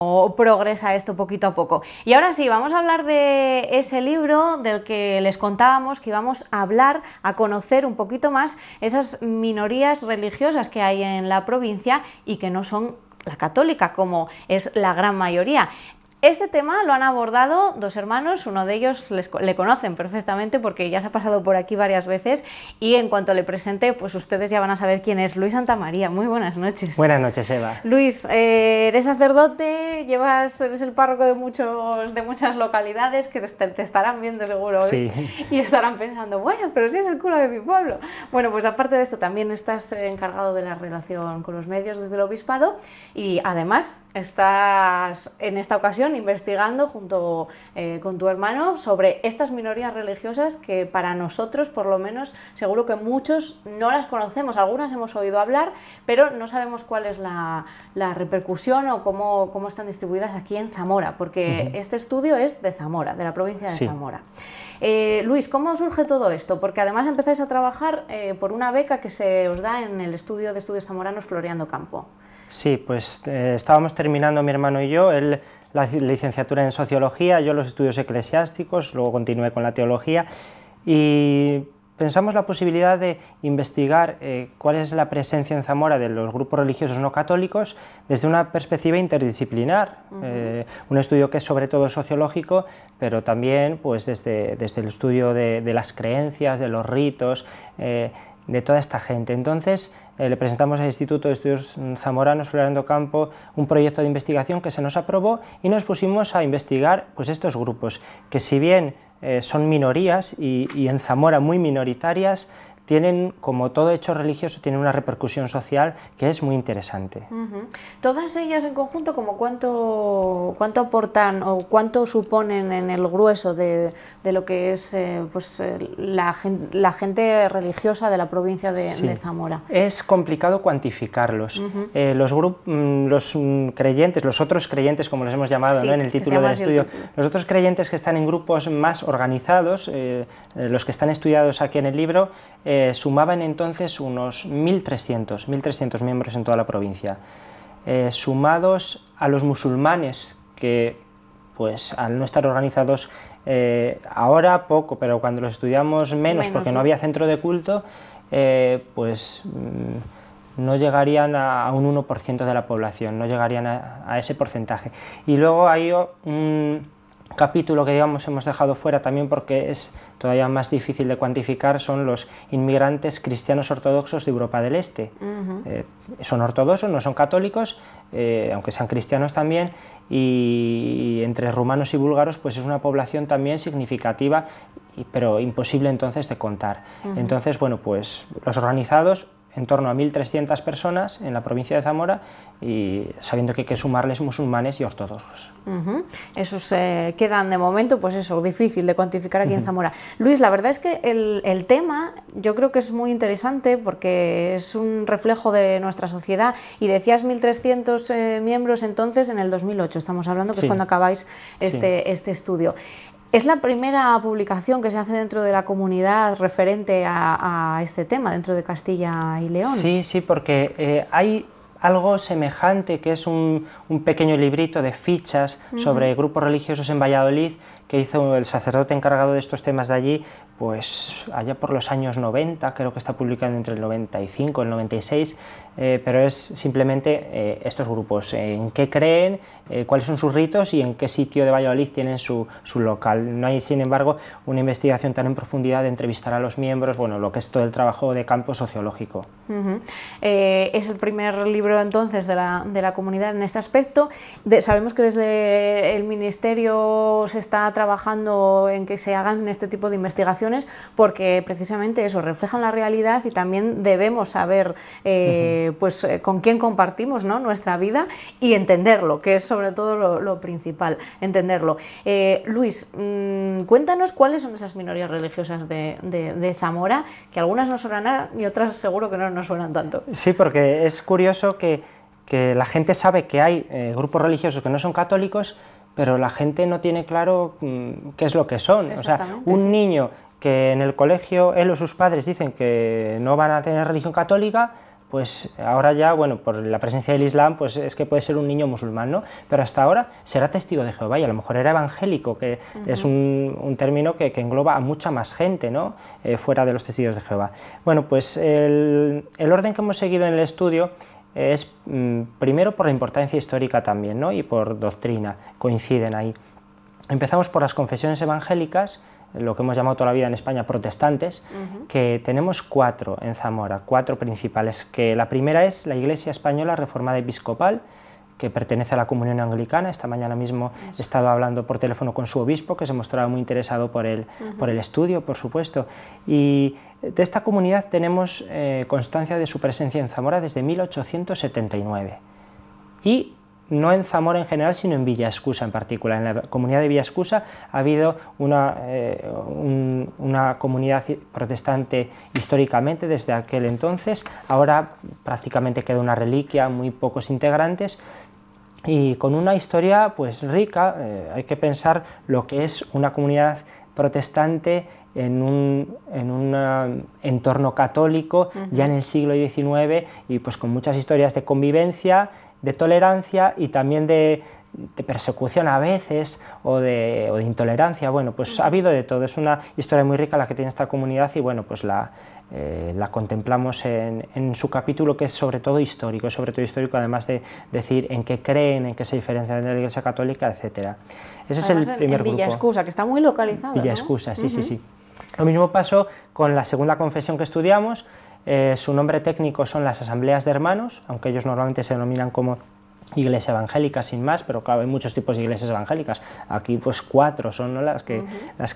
Progresa esto poquito a poco. Y ahora sí, vamos a hablar de ese libro del que les contábamos que íbamos a hablar, a conocer un poquito más esas minorías religiosas que hay en la provincia y que no son la católica, como es la gran mayoría. Este tema lo han abordado dos hermanos, uno de ellos le conocen perfectamente porque ya se ha pasado por aquí varias veces y en cuanto le presente, pues ustedes ya van a saber quién es. Luis Santamaría, muy buenas noches. Buenas noches, Eva. Luis, eres sacerdote, eres el párroco de muchas localidades que te estarán viendo seguro hoy, sí. Y estarán pensando, bueno, pero si es el cura de mi pueblo. Bueno, pues aparte de esto también estás encargado de la relación con los medios desde el obispado y además estás en esta ocasión investigando junto con tu hermano sobre estas minorías religiosas que para nosotros, por lo menos, seguro que muchos no las conocemos, algunas hemos oído hablar, pero no sabemos cuál es la repercusión o cómo están distribuidas aquí en Zamora, porque este estudio es de Zamora, de la provincia de Zamora. Luis, ¿cómo surge todo esto? Porque además empezáis a trabajar por una beca que se os da en el Estudio de Estudios Zamoranos Floreando Campo. Sí, pues estábamos terminando mi hermano y yo, él la licenciatura en Sociología, yo los estudios eclesiásticos, luego continué con la teología y pensamos la posibilidad de investigar cuál es la presencia en Zamora de los grupos religiosos no católicos desde una perspectiva interdisciplinar, un estudio que es sobre todo sociológico, pero también pues, desde el estudio de las creencias, de los ritos, de toda esta gente. Entonces, le presentamos al Instituto de Estudios Zamoranos Floreando Campo un proyecto de investigación que se nos aprobó y nos pusimos a investigar pues, estos grupos, que si bien son minorías y en Zamora muy minoritarias, tienen, como todo hecho religioso, tienen una repercusión social que es muy interesante. Todas ellas en conjunto, como cuánto aportan o cuánto suponen en el grueso de lo que es la gente religiosa de la provincia de Zamora. Es complicado cuantificarlos. Los creyentes, los otros creyentes, como los hemos llamado, ¿no? En el título del estudio, los otros creyentes que están en grupos más organizados, los que están estudiados aquí en el libro, sumaban entonces unos 1.300 miembros en toda la provincia, sumados a los musulmanes que, pues, al no estar organizados ahora poco, pero cuando los estudiamos menos porque no había centro de culto, pues no llegarían a un 1% de la población, no llegarían a ese porcentaje. Y luego hay un capítulo que digamos hemos dejado fuera también porque es todavía más difícil de cuantificar, son los inmigrantes cristianos ortodoxos de Europa del Este. Son ortodoxos, no son católicos, aunque sean cristianos también, y entre rumanos y búlgaros pues es una población también significativa, pero imposible entonces de contar. Entonces, bueno, pues los organizados, en torno a 1.300 personas en la provincia de Zamora, y sabiendo que hay que sumarles musulmanes y ortodoxos. Esos quedan de momento, pues eso, difícil de cuantificar aquí en Zamora. Luis, la verdad es que el tema yo creo que es muy interesante porque es un reflejo de nuestra sociedad y decías 1.300 miembros entonces en el 2008, estamos hablando que es cuando acabáis este estudio. ¿Es la primera publicación que se hace dentro de la comunidad referente a este tema, dentro de Castilla y León? Sí, porque hay algo semejante, que es un pequeño librito de fichas sobre grupos religiosos en Valladolid, que hizo el sacerdote encargado de estos temas de allí, pues allá por los años 90, creo que está publicado entre el 95 y el 96, pero es simplemente estos grupos, en qué creen, cuáles son sus ritos y en qué sitio de Valladolid tienen su local. No hay, sin embargo, una investigación tan en profundidad de entrevistar a los miembros, bueno, lo que es todo el trabajo de campo sociológico. Es el primer libro entonces de la comunidad en este aspecto. Sabemos que desde el Ministerio se está trabajando en que se hagan este tipo de investigaciones porque precisamente eso, reflejan la realidad y también debemos saber con quién compartimos, ¿no?, nuestra vida y entenderlo, que es sobre todo lo principal, entenderlo. Luis, cuéntanos cuáles son esas minorías religiosas de Zamora, que algunas nos suenan y otras seguro que no nos suenan tanto. Sí, porque es curioso que la gente sabe que hay grupos religiosos que no son católicos, pero la gente no tiene claro qué es lo que son. O sea, un niño que en el colegio él o sus padres dicen que no van a tener religión católica, pues ahora ya, bueno, por la presencia del Islam, pues es que puede ser un niño musulmán, ¿no? Pero hasta ahora será testigo de Jehová y a lo mejor era evangélico, que es un término que engloba a mucha más gente, ¿no? Fuera de los testigos de Jehová. Bueno, pues el orden que hemos seguido en el estudio es primero por la importancia histórica también, ¿no? Y por doctrina, coinciden ahí. Empezamos por las confesiones evangélicas, lo que hemos llamado toda la vida en España protestantes, que tenemos 4 en Zamora, 4 principales, que la primera es la Iglesia Española Reformada Episcopal, que pertenece a la Comunión Anglicana. Esta mañana mismo he estado hablando por teléfono con su obispo, que se mostraba muy interesado por el estudio, por supuesto, y de esta comunidad tenemos constancia de su presencia en Zamora desde 1879, y no en Zamora en general, sino en Villaescusa en particular. En la comunidad de Villaescusa ha habido una comunidad protestante históricamente desde aquel entonces. Ahora prácticamente queda una reliquia, muy pocos integrantes, y con una historia pues rica. Hay que pensar lo que es una comunidad protestante en un entorno católico ya en el siglo XIX, y pues con muchas historias de convivencia, de tolerancia y también de persecución a veces o de intolerancia. Bueno, pues ha habido de todo. Es una historia muy rica la que tiene esta comunidad, y bueno, pues la contemplamos en su capítulo, que es sobre todo histórico, además de decir en qué creen, en qué se diferencian de la Iglesia Católica, etc. Ese es el primer grupo. Villaescusa, que está muy localizado, Villaescusa, ¿no? sí, sí. Lo mismo pasó con la segunda confesión que estudiamos. Su nombre técnico son las Asambleas de Hermanos, aunque ellos normalmente se denominan como Iglesia Evangélica sin más, pero claro, hay muchos tipos de iglesias evangélicas. Aquí pues 4 son, ¿no?, las que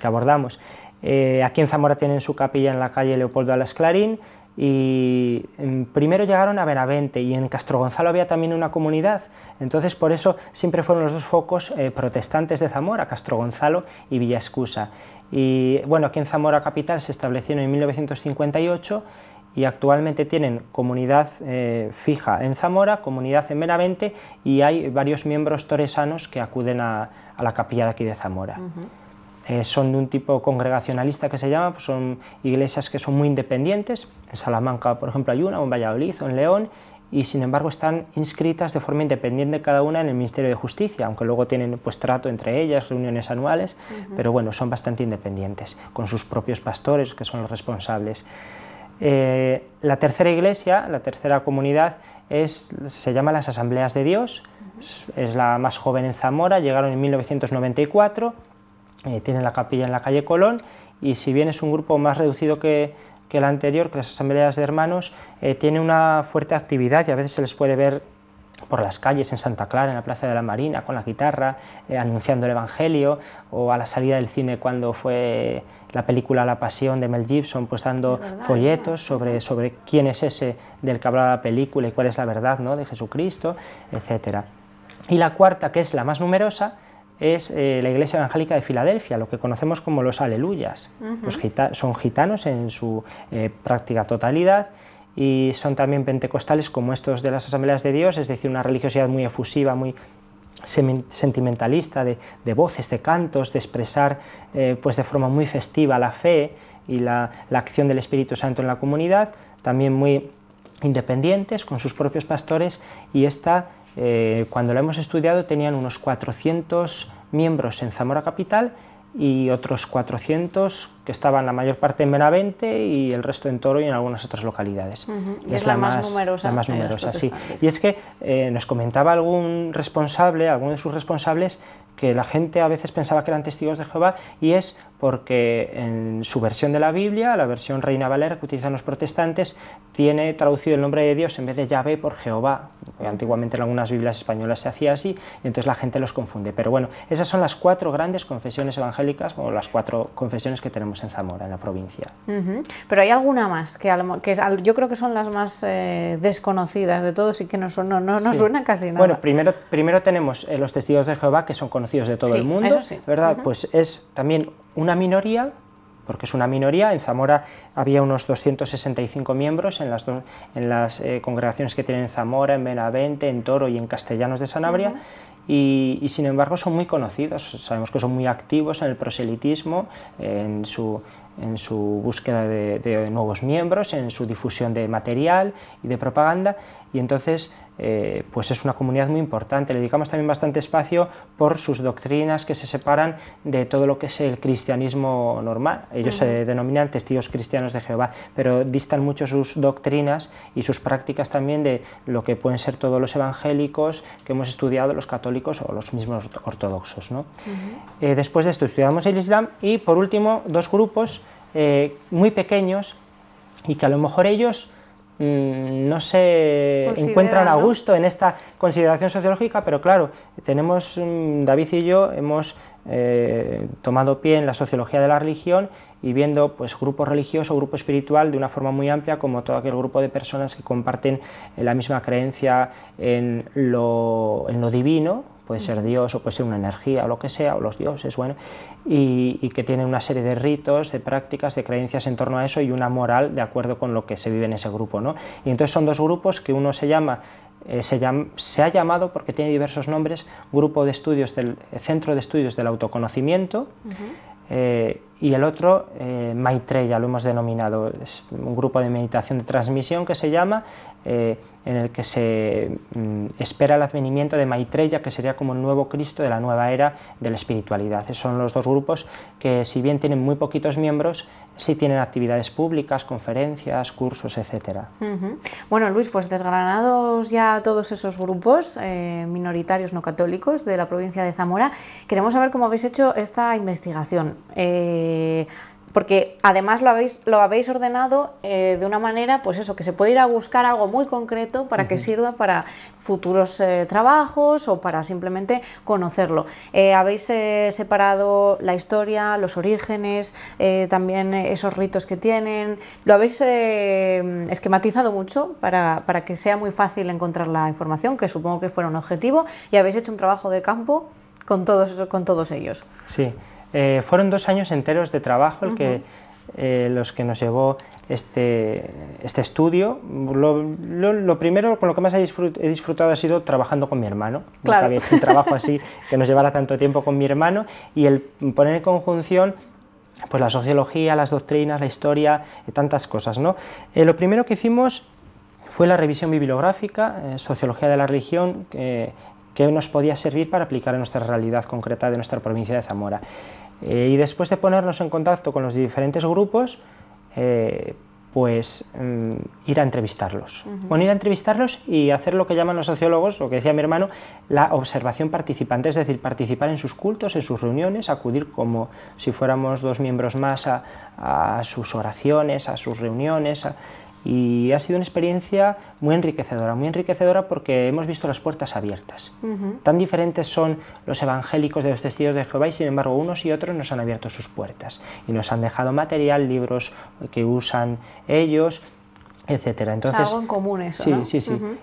abordamos. Aquí en Zamora tienen su capilla en la calle Leopoldo Alas Clarín, y primero llegaron a Benavente, y en Castrogonzalo había también una comunidad. Entonces por eso siempre fueron los 2 focos protestantes de Zamora, Castrogonzalo y Villaescusa. Y bueno, aquí en Zamora capital se establecieron en 1958, y actualmente tienen comunidad fija en Zamora, comunidad en Benavente, y hay varios miembros toresanos que acuden a la capilla de aquí de Zamora. Son de un tipo congregacionalista que se llama, pues son iglesias que son muy independientes. En Salamanca, por ejemplo, hay una, o en Valladolid, o en León, y sin embargo están inscritas de forma independiente cada una en el Ministerio de Justicia, aunque luego tienen pues trato entre ellas, reuniones anuales, pero bueno, son bastante independientes, con sus propios pastores, que son los responsables. La tercera iglesia, la tercera comunidad, se llama las Asambleas de Dios, es la más joven en Zamora, llegaron en 1994, tienen la capilla en la calle Colón, y si bien es un grupo más reducido que el anterior, que las Asambleas de Hermanos, tiene una fuerte actividad, y a veces se les puede ver por las calles en Santa Clara, en la Plaza de la Marina, con la guitarra, anunciando el Evangelio, o a la salida del cine cuando fue la película La Pasión de Mel Gibson, pues dando folletos sobre quién es ese del que hablaba la película y cuál es la verdad, ¿no?, de Jesucristo, etc. Y la cuarta, que es la más numerosa, es la Iglesia Evangélica de Filadelfia, lo que conocemos como los Aleluyas. Son gitanos en su práctica totalidad, y son también pentecostales como estos de las Asambleas de Dios, es decir, una religiosidad muy efusiva, muy sentimentalista, de voces, de cantos, de expresar pues de forma muy festiva la fe y la acción del Espíritu Santo en la comunidad, también muy independientes, con sus propios pastores, y esta, cuando la hemos estudiado, tenían unos 400 miembros en Zamora capital, y otros 400 que estaban la mayor parte en Benavente y el resto en Toro y en algunas otras localidades. Es la más numerosa. La más numerosa, sí. Y es que nos comentaba alguno de sus responsables, que la gente a veces pensaba que eran testigos de Jehová, y es porque en su versión de la Biblia, la versión Reina Valera que utilizan los protestantes, tiene traducido el nombre de Dios en vez de Yahvé por Jehová. Antiguamente en algunas Biblias españolas se hacía así, y entonces la gente los confunde. Pero bueno, esas son las 4 grandes confesiones evangélicas, o las 4 confesiones que tenemos en Zamora, en la provincia. Pero hay alguna más, que yo creo que son las más desconocidas de todos, y que no suena casi nada. Bueno, primero tenemos los testigos de Jehová, que son conocidos de todo el mundo, eso sí, ¿verdad? Pues es también una minoría, porque es una minoría. En Zamora había unos 265 miembros en las congregaciones que tienen en Zamora, en Benavente, en Toro y en Castellanos de Sanabria, y sin embargo son muy conocidos. Sabemos que son muy activos en el proselitismo, en su en su búsqueda de nuevos miembros, en su difusión de material y de propaganda, y entonces pues es una comunidad muy importante. Le dedicamos también bastante espacio por sus doctrinas que se separan de todo lo que es el cristianismo normal. Ellos se denominan testigos cristianos de Jehová, pero distan mucho sus doctrinas y sus prácticas también de lo que pueden ser todos los evangélicos que hemos estudiado, los católicos o los mismos ortodoxos, ¿no? Después de esto estudiamos el Islam y por último dos grupos muy pequeños y que a lo mejor ellos no se encuentran a gusto en esta consideración sociológica, pero claro, tenemos, David y yo hemos tomado pie en la sociología de la religión y viendo pues grupo religioso, grupo espiritual de una forma muy amplia, como todo aquel grupo de personas que comparten la misma creencia en lo divino, puede ser Dios o puede ser una energía o lo que sea, o los dioses, bueno, y que tienen una serie de ritos, de prácticas, de creencias en torno a eso y una moral de acuerdo con lo que se vive en ese grupo, ¿no? Y entonces son dos grupos que uno se ha llamado, porque tiene diversos nombres, Grupo de Estudios del Centro de Estudios del Autoconocimiento, y el otro Maitreya, lo hemos denominado, es un grupo de meditación de transmisión que se llama, en el que se espera el advenimiento de Maitreya, que sería como el nuevo Cristo de la nueva era de la espiritualidad. Esos son los dos grupos que, si bien tienen muy poquitos miembros, sí tienen actividades públicas, conferencias, cursos, etcétera. Bueno, Luis, pues desgranados ya todos esos grupos minoritarios no católicos de la provincia de Zamora, queremos saber cómo habéis hecho esta investigación. Porque además lo habéis ordenado de una manera, pues eso, que se puede ir a buscar algo muy concreto para que sirva para futuros trabajos o para simplemente conocerlo. Habéis separado la historia, los orígenes, también esos ritos que tienen, lo habéis esquematizado mucho para que sea muy fácil encontrar la información, que supongo que fuera un objetivo, y habéis hecho un trabajo de campo con todos ellos. Sí. Fueron 2 años enteros de trabajo los que nos llevó este estudio. Lo primero, con lo que más he disfrutado ha sido trabajando con mi hermano. Claro. Nunca había hecho un trabajo así que nos llevara tanto tiempo con mi hermano, y el poner en conjunción pues la sociología, las doctrinas, la historia, tantas cosas, ¿no? Lo primero que hicimos fue la revisión bibliográfica, sociología de la religión, que nos podía servir para aplicar en nuestra realidad concreta de nuestra provincia de Zamora. Y después de ponernos en contacto con los diferentes grupos, pues ir a entrevistarlos. Bueno, ir a entrevistarlos y hacer lo que llaman los sociólogos, lo que decía mi hermano, la observación participante, es decir, participar en sus cultos, en sus reuniones, acudir como si fuéramos 2 miembros más a sus oraciones, a sus reuniones, y ha sido una experiencia muy enriquecedora porque hemos visto las puertas abiertas. Tan diferentes son los evangélicos de los testigos de Jehová y sin embargo unos y otros nos han abierto sus puertas y nos han dejado material, libros que usan ellos, etcétera. Entonces, algo en común eso, sí, ¿no? Sí.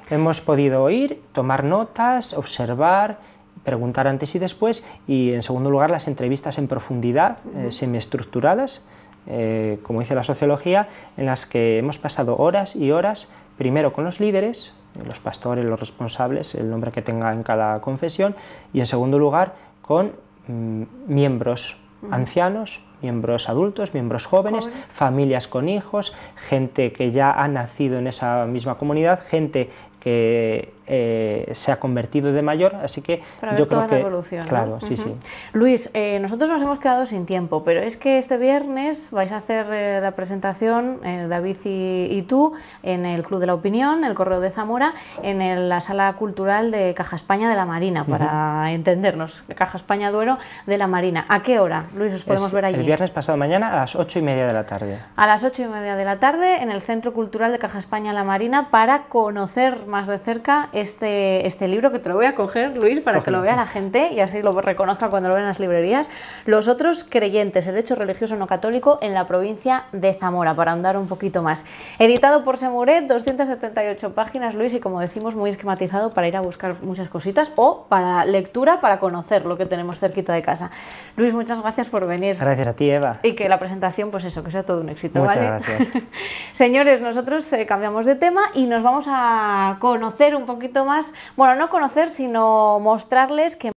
Hemos podido ir, tomar notas, observar, preguntar antes y después, y en segundo lugar las entrevistas en profundidad, semiestructuradas, como dice la sociología, en las que hemos pasado horas y horas, primero con los líderes, los pastores, los responsables, el nombre que tenga en cada confesión, y en segundo lugar con miembros ancianos, miembros adultos, miembros jóvenes, familias con hijos, gente que ya ha nacido en esa misma comunidad, gente que se ha convertido de mayor, así que para ver yo toda creo que la evolución, claro, ¿no? sí. Luis, nosotros nos hemos quedado sin tiempo, pero es que este viernes vais a hacer la presentación, David y tú, en el Club de la Opinión, el Correo de Zamora, en la Sala Cultural de Caja España de la Marina, para entendernos, Caja España Duero de la Marina. ¿A qué hora, Luis, os podemos ver allí? El viernes pasado mañana a las 8:30 de la tarde. A las 8:30 de la tarde en el Centro Cultural de Caja España La Marina, para conocer más de cerca este libro, que te lo voy a coger, Luis, para que lo vea la gente y así lo reconozca cuando lo vean en las librerías. Los otros creyentes, el hecho religioso no católico en la provincia de Zamora, para andar un poquito más. Editado por Semuret, 278 páginas, Luis, y como decimos, muy esquematizado para ir a buscar muchas cositas o para lectura, para conocer lo que tenemos cerquita de casa. Luis, muchas gracias por venir. Gracias a ti, Eva. Y que la presentación, pues eso, que sea todo un éxito. Muchas ¿vale? gracias. Señores, nosotros cambiamos de tema y nos vamos a conocer un poquito más, bueno, no conocer, sino mostrarles que